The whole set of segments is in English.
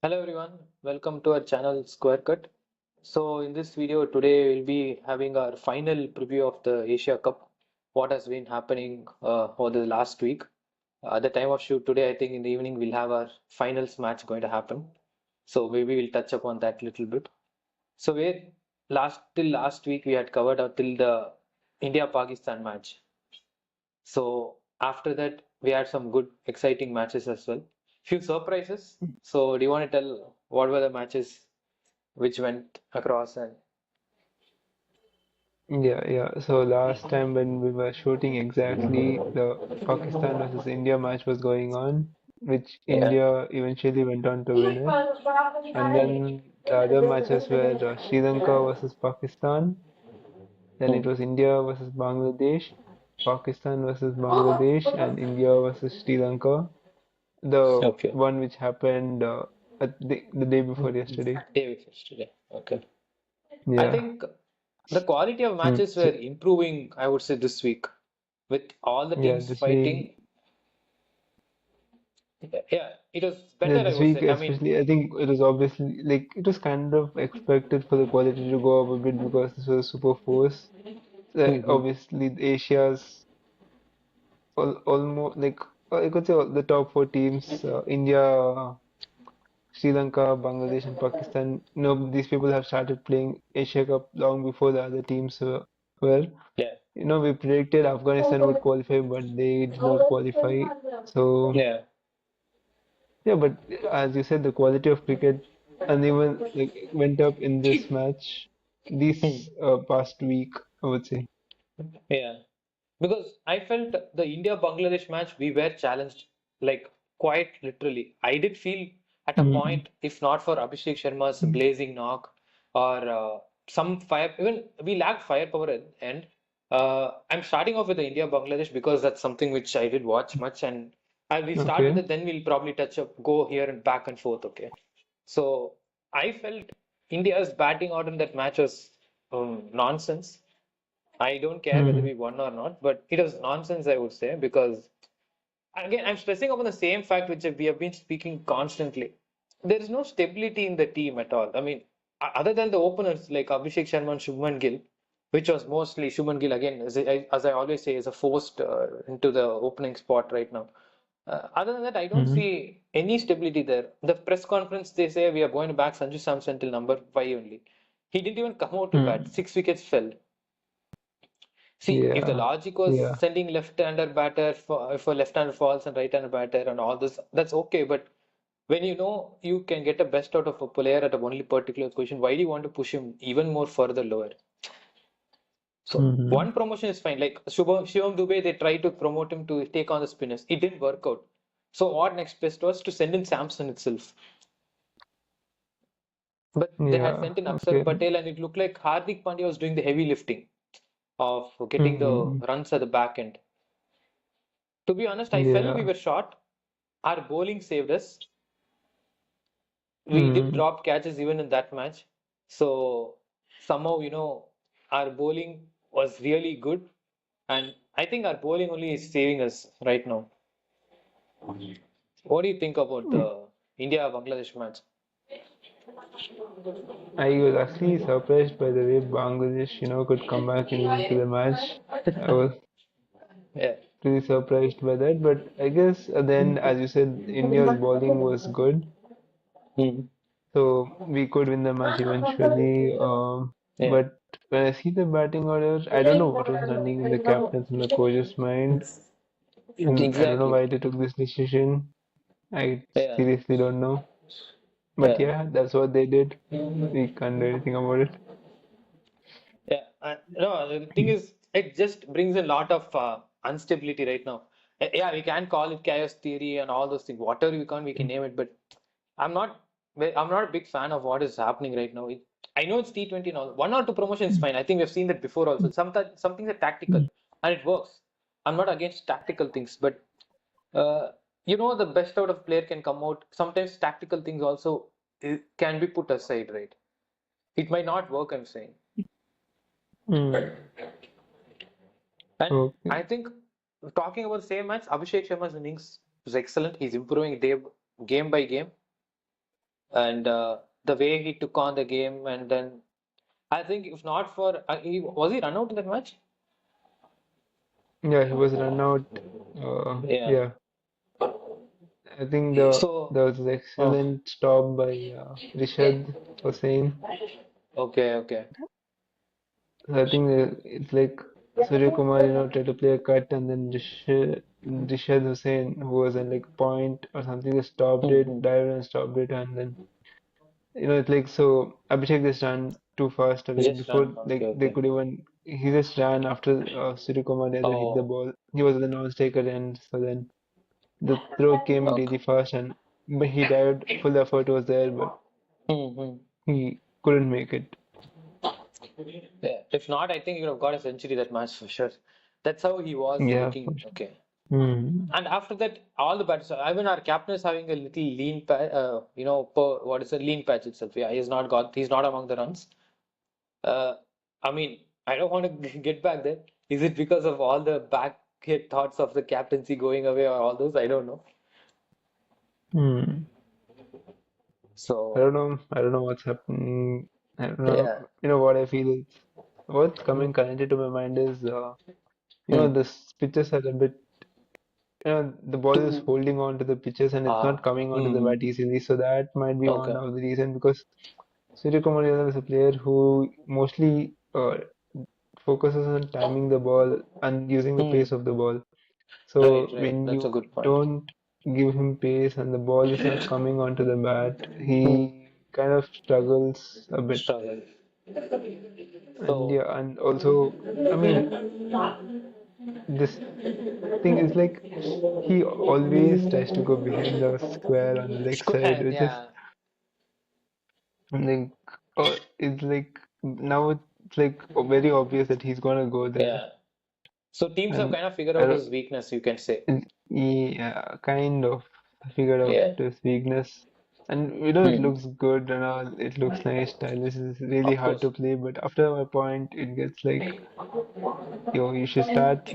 Hello everyone, welcome to our channel Square Cut. So in this video today we'll be having our final preview of the Asia Cup, what has been happening over the last week. At the time of shoot today, I think in the evening we'll have our finals match going to happen. So maybe we'll touch upon that little bit. So we last week we had covered up till the India-Pakistan match. So after that, we had some good, exciting matches as well. Few surprises. So do you want to tell what were the matches which went across and Yeah. So last time when we were shooting exactly, the Pakistan versus India match was going on, which yeah. India eventually went on to win it. And then the other matches were Sri Lanka versus Pakistan. Then Hmm. it was India versus Bangladesh, Pakistan versus Bangladesh, and India versus Sri Lanka. The Okay. one which happened the day before yesterday. Day before yesterday. Okay. I Yeah. think the quality of Mm. matches were improving, I would say, this week with all the Yeah, teams this week. fighting. Yeah, it was Yeah, better, I this would week say. I mean, especially, I think it was obviously like it was kind of expected for the quality to go up a bit because this was a super force. mhm. Obviously, Asia's almost like I could say all the top four teams: India, Sri Lanka, Bangladesh, and Pakistan. These people have started playing Asia Cup long before the other teams were. Yeah, We predicted Afghanistan would qualify, but they did not qualify. So. yeah. Yeah, but as you said, the quality of cricket and even like went up in this match, Hmm. this past week, I would say. Yeah. Because I felt the India-Bangladesh match, we were challenged like quite literally. I did feel at a Mm. point, if not for Abhishek Sharma's blazing knock or some fire, even we lacked firepower at the end. I'm starting off with the India-Bangladesh because that's something which I did watch much, and we'll start with Okay. it. Then we'll probably touch up, go here and back and forth. Okay. So I felt India's batting order in that match was nonsense. I don't care whether Mm. we won or not, but it was nonsense, I would say, because again, I'm stressing upon the same fact which we have been speaking constantly. There is no stability in the team at all. I mean, other than the openers like Abhishek Sharma and Shubman Gill, which was mostly Shubman Gill again, as I always say, is a forced into the opening spot right now. Other than that, I don't Mm. see any stability there. The press conference, they say we are going to back Sanjusamson till number five only. He didn't even come out to bat. Mm. 6 wickets fell. See, if the Yeah. logic was Yeah. sending left-hander batter for if a left-hander falls and right-hander batter and all this, that's okay. But when you know you can get the best out of a player at a only particular position, why do you want to push him even more further lower? So Mm. one promotion is fine. Like Shivam Dubey, they tried to promote him to take on the spinners. It didn't work out. So what next best was to send in Samson itself. But they had Yeah. sent in Akshar Okay. Patel, and it looked like Hardik Pandya was doing the heavy lifting of getting the Mm. runs at the back end. To be honest, I felt we Yeah. were short. Our bowling saved us. We did Mm. drop catches even in that match. So somehow, our bowling was really good. And I think our bowling only is saving us right now. What do you think about Mm. the India-Bangladesh match? I was actually surprised by the way Bangladesh, could come back into the match. I was Yeah. pretty surprised by that, but I guess then, as you said, India's bowling was good. Hmm. So we could win the match eventually. Yeah. But when I see the batting order, I don't know what was running in the captain's and the coach's mind, and I don't know Exactly. why they took this decision. I Yeah. seriously don't know. But Yeah. yeah, that's what they did. We can't do anything about it. Yeah, no, the thing is, it just brings a lot of instability right now. Yeah, we can call it chaos theory and all those things. Whatever we can name it. But I'm not, I'm not a big fan of what is happening right now. I know it's T20 now. One or two promotions is fine. I think we've seen that before also. Some things are tactical and it works. I'm not against tactical things, but uh, the best out of player can come out. Sometimes tactical things also can be put aside, right? It might not work, I'm saying. Mm. And Okay. I think talking about the same match, Abhishek Sharma's innings was excellent. He's improving day, game by game. and the way he took on the game, and then I think if not for was he run out in that match? Yeah, he was run out. Yeah. Yeah, I think So, there was an uh, excellent stop by Rishad Hussain. okay, okay. I think it's like Surya Kumar, tried to play a cut, and then Rishad Hussain, who was in like point or something, just stopped it, Hmm. dived and stopped it, and then it's like so Abhishek just ran too fast away Just run. before Okay, like they okay. could even. He just ran after Surya Kumar Yadav hit the Oh, ball. He was the non-taker, and so then the throw came okay. really fast, and but he dived. Full effort was there, but Hmm. he couldn't make it. Yeah. If not, I think he would have got a century that match for sure. That's how he was Yeah, for looking. sure. Okay. Hmm. And after that, all the batters. I mean, our captain is having a little lean patch. What is a lean patch itself? Yeah, he's not got. He's not among the runs. Uh, I mean, I don't want to get back there. Is it because of all the back hit thoughts of the captaincy going away or all those? I don't know. Hmm. I So don't know. I don't know what's happening. I don't know. yeah. What I feel is what's Hmm. coming currently to my mind is Hmm. the pitches are a bit. The ball is Two. holding on to the pitches and it's not Ah. coming onto the Hmm. bat easily. So that might be one Okay. of the reason because Surya Kumar Yadav is a player who mostly focuses on timing the ball and using the Hmm. pace of the ball. Right. So Right. when That's a you good point. don't give him pace and the ball is not coming onto the bat, Hmm. he kind of struggles a bit. Struggle. And So yeah, and also, I mean, this thing is like he always tries to go behind the square on the leg side, square. which is Yeah. like, it's like now it's like very obvious that he's gonna go there. Yeah. So teams have And kind of figured I out don't, his weakness, you can say. yeah, kind of figured out Yeah. his weakness. And it Hmm. looks good and all, it looks nice, stylish, it's really Of hard course. to play, but after a point, it gets like, yo, you should start,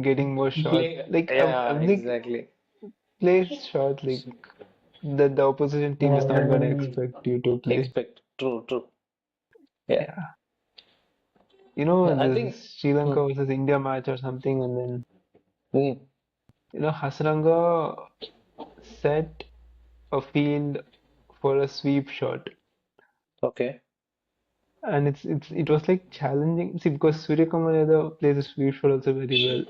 getting more shot. Play. Like, Yeah. I'm like, Exactly. play shot, like, that the opposition team is not gonna expect you to play. Expect. True. True. Yeah. Yeah. I This think. Sri Hmm. Lanka versus India match or something, and then, Hmm. Hasranga set a field for a sweep shot. Okay. And it was like challenging. See, because Surya Kumar Yadav plays the sweep shot also very well.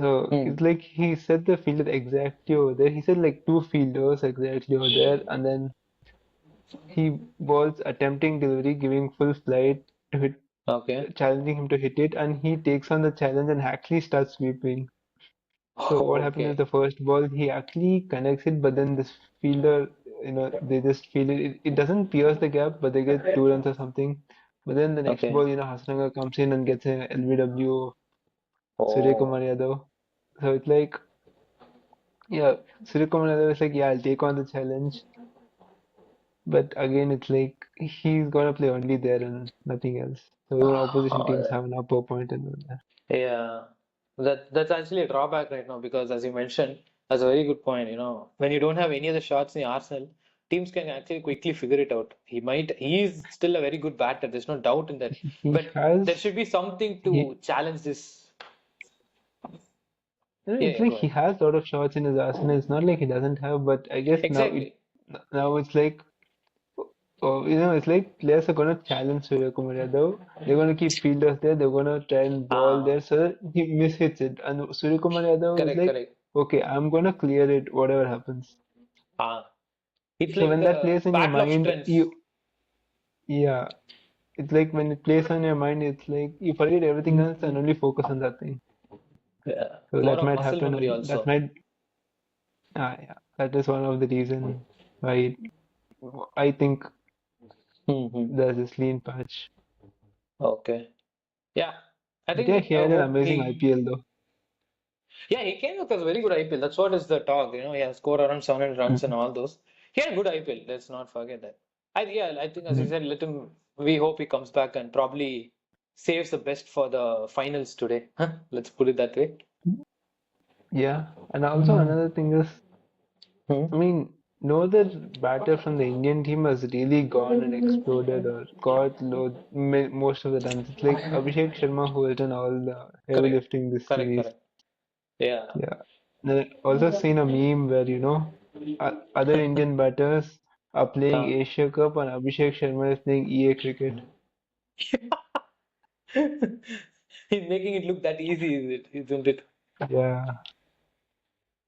So Hmm. it's like he set the fielder exactly over there. He set like two fielders exactly over there, and then he was attempting delivery, giving full flight to hit, Okay. challenging him to hit it, and he takes on the challenge and actually starts sweeping. So what happens is Okay. the first ball he actually connects it, but then this fielder, they just feel it. It doesn't pierce the gap, but they get 2 runs or something. But then the next Okay. ball, Hasranga comes in and gets a LBW of Surya Kumar Oh. Yadav. So it's like, yeah, Surya Kumar Yadav is like, yeah, I'll take on the challenge. But again, it's like he's gonna play only there and nothing else. So even opposition teams Uh, have an upper point in there. yeah. That's actually a drawback right now because as you mentioned, that's a very good point. When you don't have any other shots in the arsenal, teams can actually quickly figure it out. He is still a very good batter. There's no doubt in that. He But there has should be something to he challenge this. Yeah, It's yeah, like go he ahead. has a lot of shots in his arsenal. It's not like he doesn't have, but I guess Exactly. now it's like it's like players are gonna challenge Surya Kumar Yadav. They're gonna keep fielders there. They're gonna try and ball Ah, there so that he mishits it. And Surya Kumar Yadav is correct, like, correct. okay, I'm gonna clear it, whatever happens. Ah, it's So like when that the plays in your battle of mind, strengths. yeah, it's like when it plays on your mind, it's like you forget everything else and only focus on that thing. Yeah. So More that of might muscle happen, memory and that also. might, yeah, that is one of the reason why I think Hmm. there's this lean patch. Okay. Yeah. I But yeah, think he had an hope amazing he. IPL though. Yeah, he came across very good IPL. That's what is the talk. He has scored around 700 runs and Mhm. all those. He had good IPL. Let's not forget that. Yeah, I think as you Mhm. said, let him. We hope he comes back and probably saves the best for the finals today. Huh? Let's put it that way. Yeah, and also another thing is, I Hmm? mean, no other batter from the Indian team has really gone and exploded or got most of the runs. It's like Abhishek Sharma who has done all the heavy Correct. lifting this Correct. series. Correct. Yeah. Yeah. And I also seen a meme where, other Indian batters are playing Uh, Asia Cup and Abhishek Sharma is playing EA cricket. He's making it look that easy, is it? Isn't it? Yeah.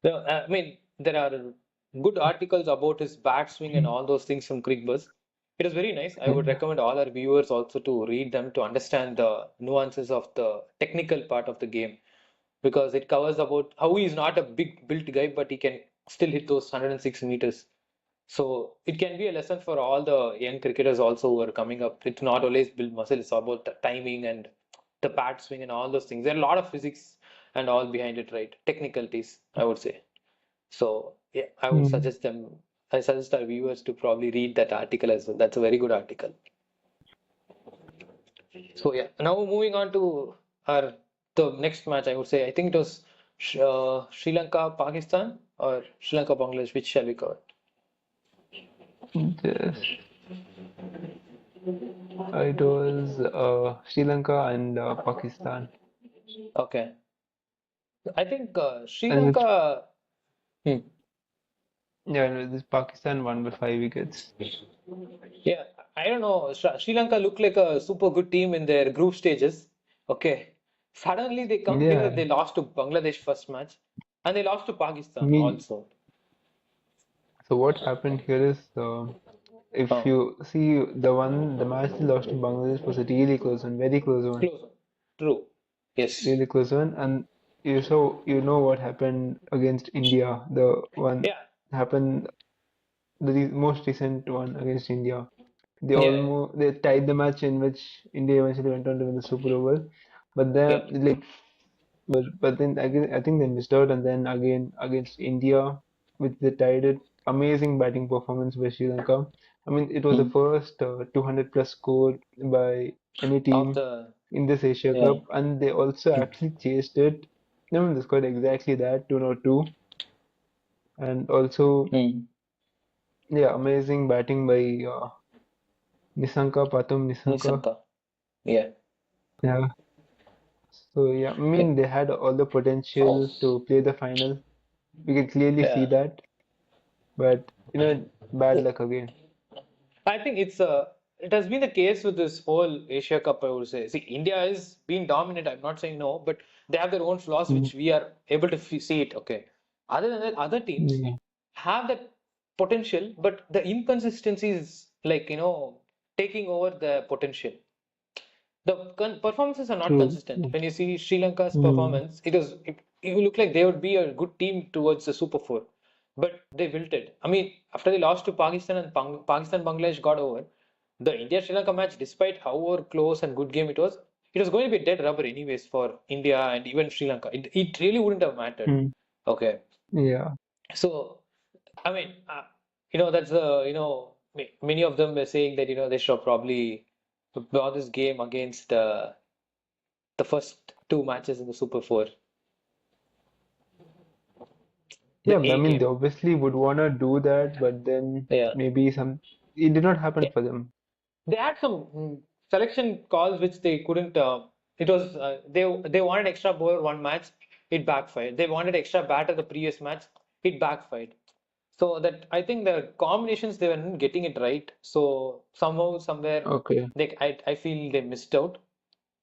No, I mean, there are good articles about his bat swing and all those things from Crickbuzz. It is very nice. I would Yeah. recommend all our viewers also to read them to understand the nuances of the technical part of the game because it covers about how he is not a big built guy, but he can still hit those 106 meters. So it can be a lesson for all the young cricketers also who are coming up. It's not always build muscle, it's about the timing and the bat swing and all those things. There are a lot of physics and all behind it, right? Technicalities, I would say. So yeah, Hmm. I suggest our viewers to probably read that article as well. That's a very good article. So yeah, now moving on to our the next match, I would say. I think it was Sri Lanka, Pakistan or Sri Lanka, Bangladesh. Which shall we cover? Yes. It was Sri Lanka and Pakistan. Okay. I think Sri And it's, Lanka. Hmm. yeah, no, this Pakistan won by 5 wickets. Yeah, I don't know. Sri Lanka looked like a super good team in their group stages. Okay. Suddenly they come here, Yeah. they lost to Bangladesh first match, and they lost to I Pakistan mean, also. so what happened here is, if Oh, you see the match they lost to Bangladesh was a really close one, very close one, close one. True. Yes. really close one. And you know what happened against India, the one Yeah. happened, most recent one against India. Yeah. They tied the match in which India eventually went on to win the Super Over, but Yeah. then like but then again I think they missed out, and then again against India, which they tied it. Amazing batting performance by Sri Lanka. I mean, it was the Hmm. first 200 plus score by any Of team the. in this Asia Yeah. Cup, and they also Hmm. actually chased it. I mean, they scored exactly that, 202, and also Hmm. yeah, amazing batting by Patum Nisanka. Nisanka. Yeah. Yeah. So yeah, I Yeah. mean they had all the potential to play the final. We can clearly see Yeah. that, but bad luck again. I think it has been the case with this whole Asia Cup, I would say. See, India is being dominant. I'm not saying no, but they have their own flaws Mm, which we are able to see it. Okay. Other than that, other teams yeah, have that potential, but the inconsistency is like, taking over the potential. The performances are not true. consistent. When you see Sri Lanka's Mm, performance, it looked like they would be a good team towards the Super Four, but they wilted. I mean, after they lost to Pakistan and Pakistan Bangladesh got over, the India Sri Lanka match, despite however close and good game it was going to be a dead rubber anyways for India and even Sri Lanka. It really wouldn't have mattered. mm, Okay, yeah, so I mean, that's many of them were saying that they should probably draw this game against the first two matches in the Super Four, yeah. the I A mean, they game. obviously would wanna do that, but then Yeah. maybe it did not happen Yeah. for them. They had some selection calls which they couldn't. It was they wanted extra bowler one match, it backfired. They wanted extra batter the previous match, it backfired. So that I think the combinations they weren't getting it right. So somehow somewhere Okay, I feel they missed out.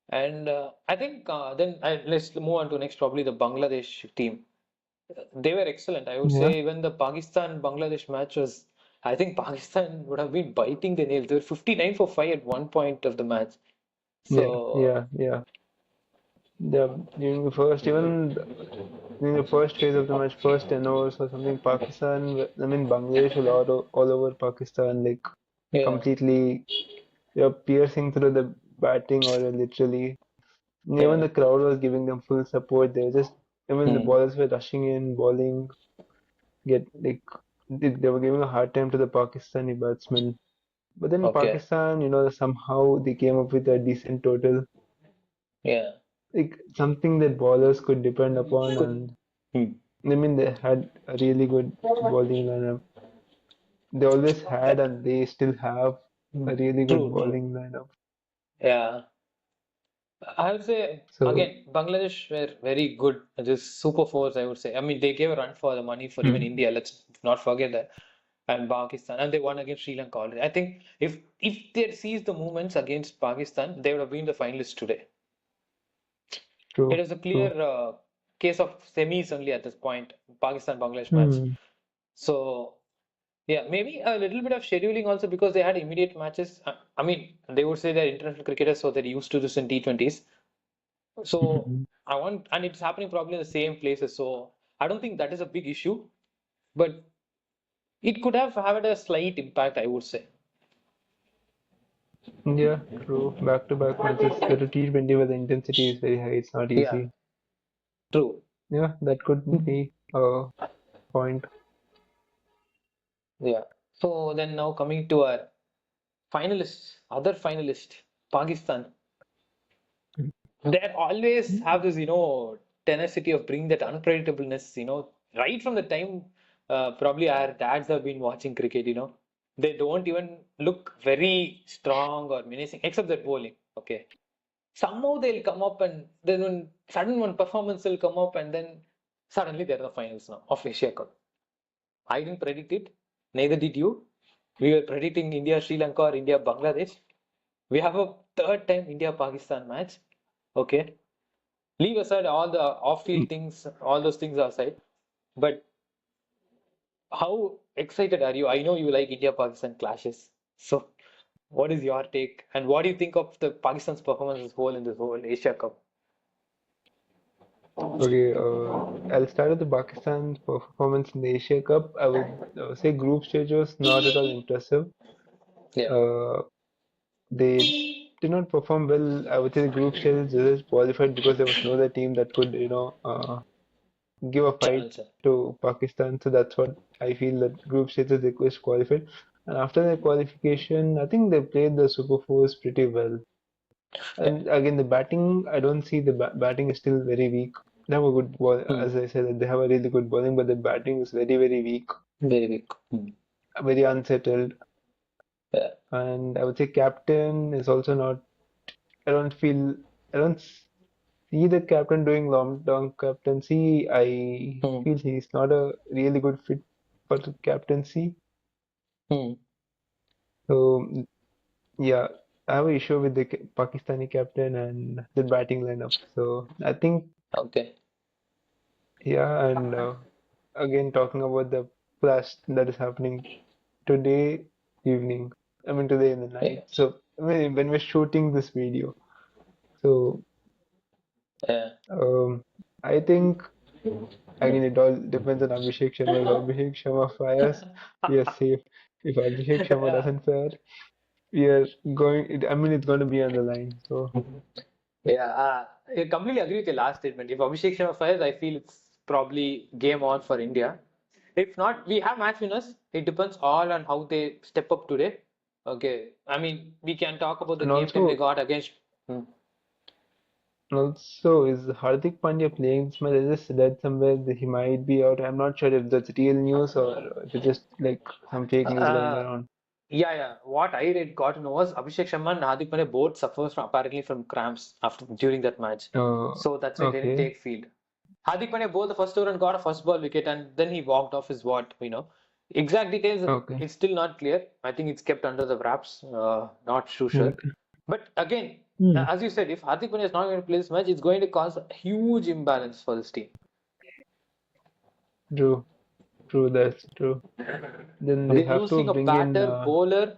And I think let's move on to next probably the Bangladesh team. They were excellent. I would yeah, say even the Pakistan Bangladesh match was, I think Pakistan would have been biting the nails. They were 59 for 5 at one point of the match. yeah, So, yeah, yeah. During the first, even during the first phase of the match, first 10 overs or something, I mean, Bangladesh were all over Pakistan, like yeah, completely, piercing through the batting order, literally. Even yeah. the crowd was giving them full support. Even the Hmm. bowlers were rushing in, bowling, get like, they were giving a hard time to the Pakistani batsmen. But then Okay. Pakistan, somehow they came up with a decent total, Yeah. like something that bowlers could depend upon, Good. and Hmm. I mean they had a really good bowling lineup. they always had and they still have a Mm. really good True, true. bowling lineup. Yeah. I would say So, again, Bangladesh were very good. Just super force, I would say. I mean, they gave a run for the money for even hmm, India. Let's not forget that. And Pakistan, and they won against Sri Lanka already. I think if they had seized the moments against Pakistan, they would have been the finalists today. It true, was a true. clear case of semis only at this point, Pakistan-Bangladesh match. Hmm. So yeah, maybe a little bit of scheduling also because they had immediate matches. I mean, they would say they're international cricketers, so they're used to this in T20s. So Hmm. I want, and it's happening probably in the same places. So I don't think that is a big issue, but it could have had a slight impact, I would say. Yeah, true. Back-to-back matches. That a T20 where the intensity is very high. It's not Yeah, easy. true. Yeah, that could be a point. Yeah. So then now coming to our finalists, other finalist, Pakistan. They always have this, tenacity of bringing that unpredictableness, right from the time probably our dads have been watching cricket, they don't even look very strong or menacing, except their bowling. Okay. Somehow they'll come up and then when sudden one performance will come up and then suddenly they're the finals now of Asia Cup. I didn't predict it, neither did you. We were predicting India, Sri Lanka or India, Bangladesh. We have a third time India Pakistan match. Okay. Leave aside all the off-field things, all those things aside. But how excited are you? I know you like India-Pakistan clashes. So, what is your take? And what do you think of the Pakistan's performance as whole in this whole Asia Cup? Okay, I'll start with the Pakistan performance in the Asia Cup. I would say group stage was not at all impressive. Yeah, Uh, they did not perform well. I would say the group stage is just qualified because there was no other team that could, give a fight challenge. to Pakistan. So that's what I feel that group stages request qualified. And after the qualification, I think they played the Super Fours pretty well. Yeah, And again, the batting, I don't see the batting is still very weak. They have a good ball, hmm. as I said, they have a really good bowling, but the batting is very, very weak, Very big. Hmm. very unsettled. Yeah. And I would say captain is also not. I don't feel. I don't see the captain doing long-term captaincy. I Hmm. feel he's not a really good fit for the captaincy. Hmm. So yeah, I have an issue with the Pakistani captain and the batting lineup. So I think Okay. yeah, and again talking about the clash that is happening today evening. I mean today in the night. Yeah. So I mean when we're shooting this video. So Yeah. um, I think again it all depends on Abhishek Sharma. If Abhishek Sharma fires, we are safe. If Abhishek Sharma Yeah. doesn't fire, we are going. I mean it's going to be on the line. So Yeah, I completely agree with your last statement. If Abhishek Sharma fires, I feel it's probably game on for India. If not, we have match winners. It depends all on how they step up today. Okay, I mean, we can talk about the and game time they also got against. Hmm. Also, is Hardik Pandya playing this match? I just read somewhere that he might be out. I'm not sure if that's real news or if it's just like some fake news going Uh, around. yeah, yeah. What I read, got to know was Abhishek Sharma and Hardik Pandya both suffers from apparently from cramps after during that match. So that's why they didn't Okay, take field. Hardik Pandya bowled the first over and got a first ball wicket, and then he walked off his what. Exact details, okay, it's still not clear. I think it's kept under the wraps. Not too sure. okay. But again, Hmm. as you said, if Hardik Pandya is not going to play this match, it's going to cause a huge imbalance for this team. True, true, that's true. Then they They're have to losing a bring in, batter, bowler.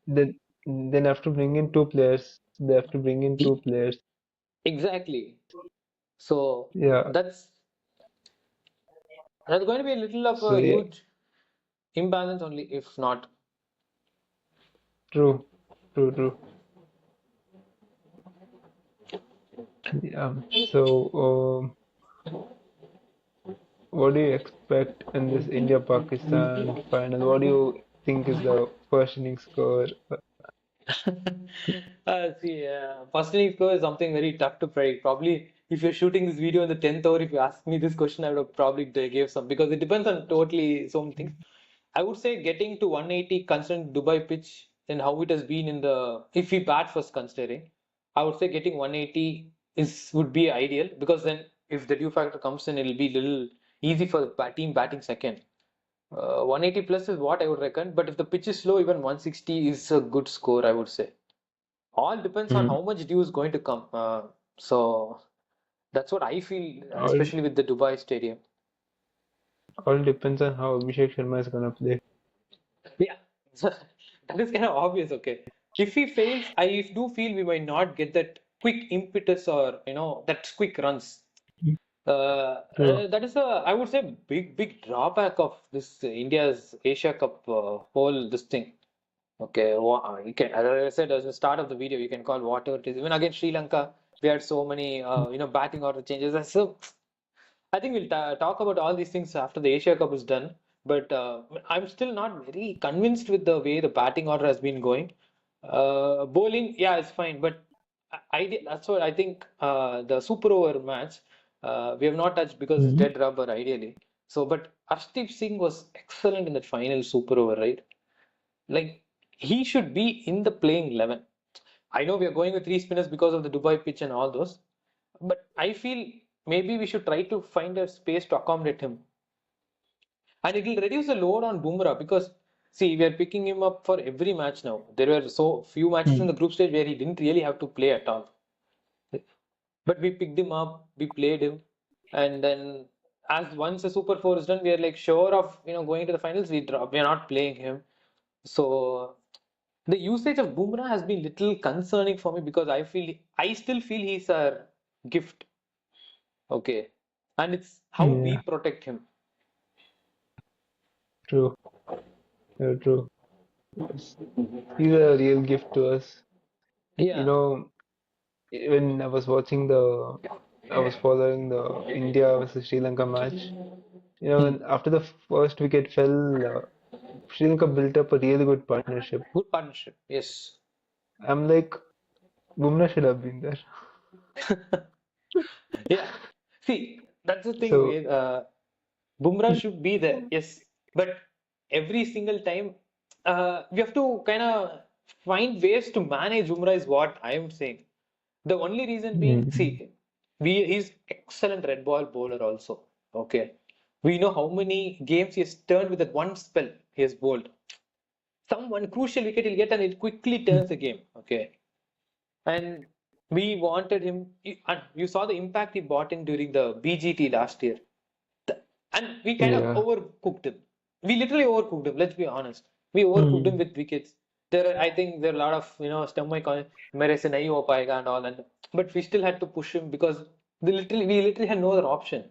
then have to bring in two players. They have to bring in two players. Exactly. So Yeah, that's going to be a little of so a yeah, huge imbalance only, if not. true, true, true. Yeah. So, what do you expect in this India-Pakistan final? What do you think is the first inning score? See, first inning score is something very tough to predict. Probably, if you're shooting this video in the 10th over, if you ask me this question, I would have probably gave some because it depends on totally so many things. I would say getting to 180 considering Dubai pitch and how it has been in the if we bat first considering, I would say getting 180 is would be ideal because then if the dew factor comes in, it'll be little easy for the team batting second. 180 plus is what I would reckon, but if the pitch is slow, even 160 is a good score, I would say. All depends on Hmm. how much dew is going to come. So that's what I feel, All especially with the Dubai stadium. all depends on how Abhishek Sharma is gonna play. Yeah, that is kind of obvious. Okay, if he fails, I do feel we might not get that quick impetus or that quick runs. True. That is I would say big drawback of this India's Asia Cup whole this thing. Okay, you can, as I said at the start of the video, you can call whatever it is. Even against Sri Lanka, we had so many batting order changes. So I think we'll ta talk about all these things after the Asia Cup is done. But I'm still not very convinced with the way the batting order has been going. Bowling, yeah, it's fine. But that's what I think the super over match, we have not touched because it's Hmm. dead rubber ideally. So, but Arshdeep Singh was excellent in that final super over, right? Like he should be in the playing 11. I know we are going with three spinners because of the Dubai pitch and all those, but I feel maybe we should try to find a space to accommodate him. And it will reduce the load on Bumrah because, see, we are picking him up for every match now. There were so few matches in Hmm. the group stage where he didn't really have to play at all. But we picked him up, we played him, and then as once the Super 4 is done, we are like sure of going to the finals. We are not playing him. So the usage of Bumrah has been little concerning for me because I still feel he's a gift. Okay. And it's how we Yeah. protect him. True. True. Yes. He's a real gift to us. You Yeah. know, when I was following the India versus Sri Lanka match. Hmm. And after the first wicket fell, Sri Lanka built up a really good partnership. Good partnership. Yes. I'm like, Bumrah should have been there. Yeah. See, that's the thing. So, Bumrah should be there. Yes. But every single time, we have to kind of find ways to manage Bumrah is what I am saying. The only reason being, mm, see, he's excellent red ball bowler also. Okay. We know how many games he has turned with that one spell he has bowled. Some one crucial wicket he'll get and it quickly turns the game. Okay. And we wanted him, and you saw the impact he brought in during the BGT last year. And we kind of yeah. overcooked him. We literally overcooked him, let's be honest. We overcooked him Mm, with wickets. I think there are a lot of, stump मेरे से नहीं हो पाएगा and all, and but we still had to push him because we literally had no other option.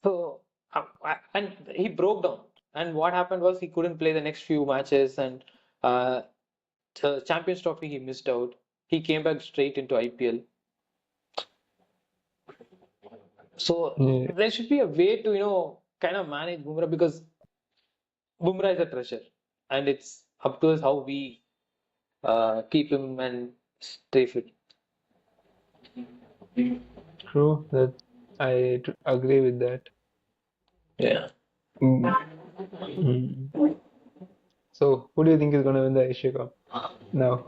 So, and he broke down. And what happened was he couldn't play the next few matches, and uh, the Champions Trophy he missed out. He came back straight into IPL. So yeah. there should be a way to, kind of manage Bumrah because Bumrah is a treasure, and it's up to us how we keep him and stay fit. True. That agree with that. Yeah. Mm, mm. So, who do you think is going to win the Asia Cup now?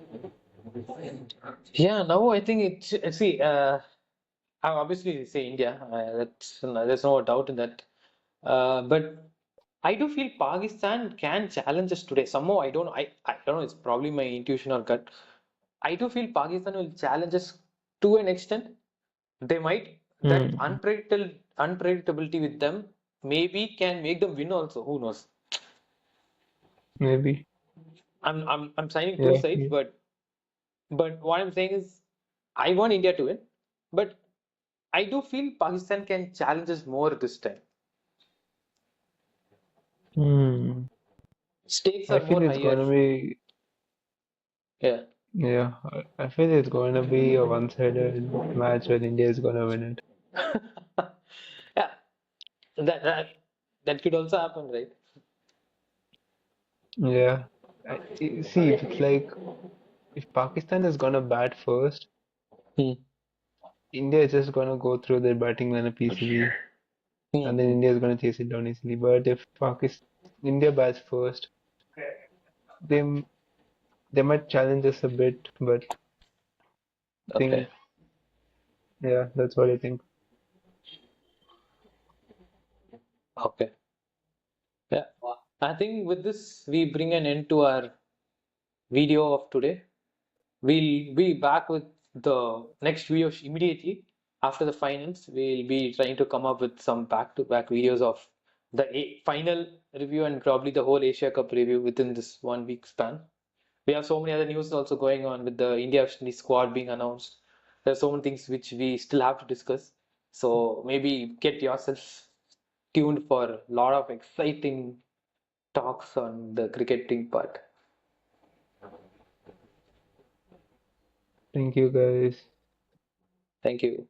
Yeah, now I think see, I obviously say India. There's no doubt in that. But I do feel Pakistan can challenge us today. Somehow I don't know. It's probably my intuition or gut. I do feel Pakistan will challenge us to an extent. They might that Mm, unpredictability with them maybe can make them win also. Who knows? maybe. I'm signing two Yeah. sides, Yeah. but what I'm saying is I want India to win, but I do feel Pakistan can challenge us more this time. Hmm. Stakes I are more feel it's going higher. to be. Yeah. Yeah. I feel it's going to be a one-sided match where India is going to win it. Yeah, that that that could also happen, right? Yeah. See, if it's like if Pakistan is going to bat first, Hmm. India is just going to go through their batting lineup easily, and then Hmm. India is going to chase it down easily. But if Pakistan India bats first. They they might challenge us a bit, but I Okay. think yeah, that's what I think. Okay. Yeah. I think with this we bring an end to our video of today. We'll be back with the next video immediately after the finals. We'll be trying to come up with some back-to-back videos of the final review and probably the whole Asia Cup review within this 1 week span. We have so many other news also going on with the India squad being announced. There are so many things which we still have to discuss. So maybe get yourself tuned for a lot of exciting talks on the cricketing part. Thank you guys. Thank you.